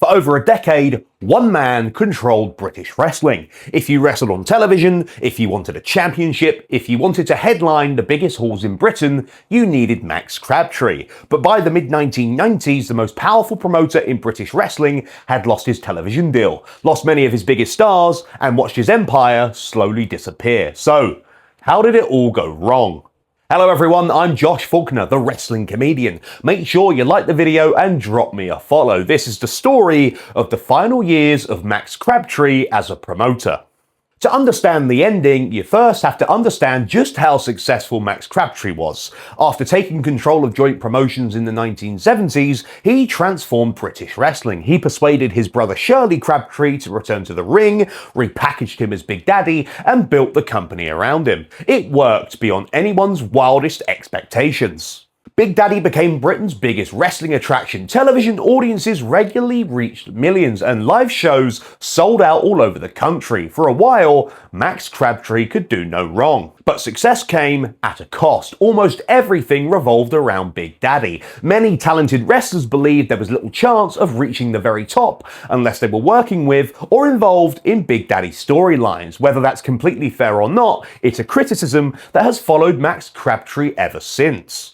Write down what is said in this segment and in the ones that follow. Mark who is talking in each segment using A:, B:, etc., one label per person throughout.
A: For over a decade, one man controlled British wrestling. If you wrestled on television, if you wanted a championship, if you wanted to headline the biggest halls in Britain, you needed Max Crabtree. But by the mid-1990s, the most powerful promoter in British wrestling had lost his television deal, lost many of his biggest stars, and watched his empire slowly disappear. So, how did it all go wrong? Hello everyone, I'm Josh Faulkner, the wrestling comedian. Make sure you like the video and drop me a follow. This is the story of the final years of Max Crabtree as a promoter. To understand the ending, you first have to understand just how successful Max Crabtree was. After taking control of joint promotions in the 1970s, he transformed British wrestling. He persuaded his brother Shirley Crabtree to return to the ring, repackaged him as Big Daddy, and built the company around him. It worked beyond anyone's wildest expectations. Big Daddy became Britain's biggest wrestling attraction. Television audiences regularly reached millions, and live shows sold out all over the country. For a while, Max Crabtree could do no wrong. But success came at a cost. Almost everything revolved around Big Daddy. Many talented wrestlers believed there was little chance of reaching the very top unless they were working with or involved in Big Daddy storylines. Whether that's completely fair or not, it's a criticism that has followed Max Crabtree ever since.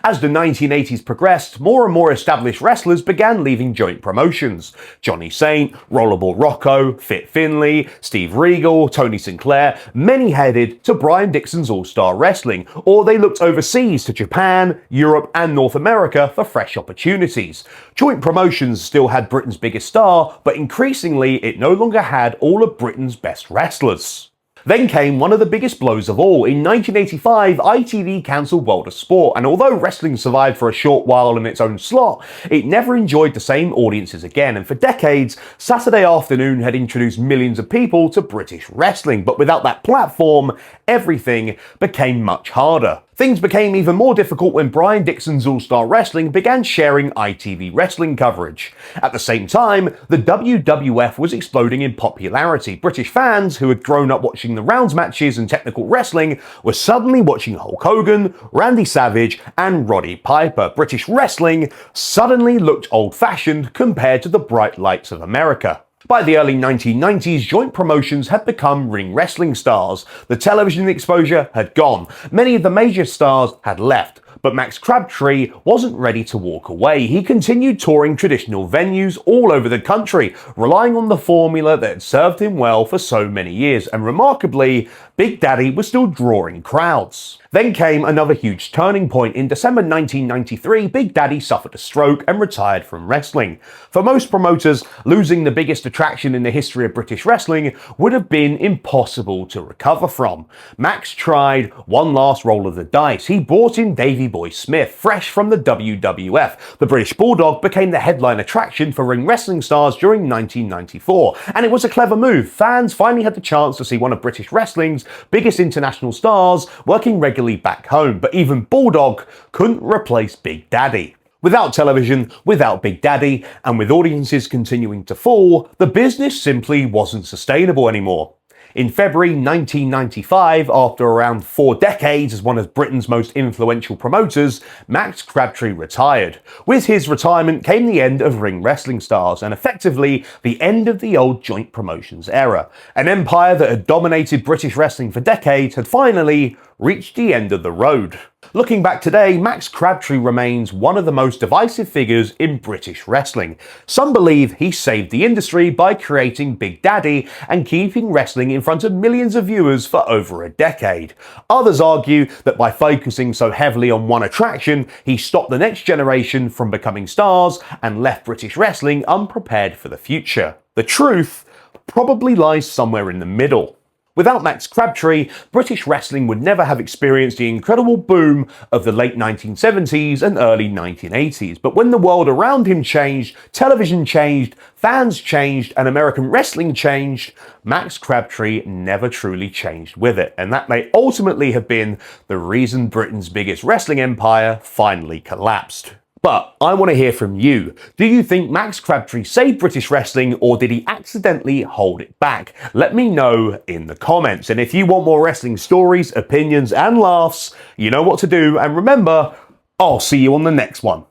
A: As the 1980s progressed, more and more established wrestlers began leaving joint promotions. Johnny Saint, Rollerball Rocco, Fit Finlay, Steve Regal, Tony Sinclair, many headed to Brian Dixon's All-Star Wrestling, or they looked overseas to Japan, Europe and North America for fresh opportunities. Joint promotions still had Britain's biggest star, but increasingly it no longer had all of Britain's best wrestlers. Then came one of the biggest blows of all. In 1985, ITV cancelled World of Sport, and although wrestling survived for a short while in its own slot, it never enjoyed the same audiences again, and for decades, Saturday afternoon had introduced millions of people to British wrestling, but without that platform, everything became much harder. Things became even more difficult when Brian Dixon's All-Star Wrestling began sharing ITV wrestling coverage. At the same time, the WWF was exploding in popularity. British fans who had grown up watching the rounds matches and technical wrestling were suddenly watching Hulk Hogan, Randy Savage, and Roddy Piper. British wrestling suddenly looked old-fashioned compared to the bright lights of America. By the early 1990s, joint promotions had become ring wrestling stars. The television exposure had gone. Many of the major stars had left. But Max Crabtree wasn't ready to walk away. He continued touring traditional venues all over the country, relying on the formula that had served him well for so many years, and remarkably, Big Daddy was still drawing crowds. Then came another huge turning point. In December 1993, Big Daddy suffered a stroke and retired from wrestling. For most promoters, losing the biggest attraction in the history of British wrestling would have been impossible to recover from. Max tried one last roll of the dice. He brought in Davey Boy Smith, fresh from the WWF. The British Bulldog became the headline attraction for ring wrestling stars during 1994, and it was a clever move. Fans finally had the chance to see one of British wrestling's biggest international stars working regularly back home, but even Bulldog couldn't replace Big Daddy. Without television, without Big Daddy, and with audiences continuing to fall, the business simply wasn't sustainable anymore. In February 1995, after around 4 decades as one of Britain's most influential promoters, Max Crabtree retired. With his retirement came the end of ring wrestling stars, and effectively the end of the old joint promotions era. An empire that had dominated British wrestling for decades had finally reached the end of the road. Looking back today, Max Crabtree remains one of the most divisive figures in British wrestling. Some believe he saved the industry by creating Big Daddy and keeping wrestling in front of millions of viewers for over a decade. Others argue that by focusing so heavily on one attraction, he stopped the next generation from becoming stars and left British wrestling unprepared for the future. The truth probably lies somewhere in the middle. Without Max Crabtree, British wrestling would never have experienced the incredible boom of the late 1970s and early 1980s. But when the world around him changed, television changed, fans changed, and American wrestling changed, Max Crabtree never truly changed with it. And that may ultimately have been the reason Britain's biggest wrestling empire finally collapsed. But I want to hear from you. Do you think Max Crabtree saved British wrestling, or did he accidentally hold it back? Let me know in the comments. And if you want more wrestling stories, opinions, and laughs, you know what to do. And remember, I'll see you on the next one.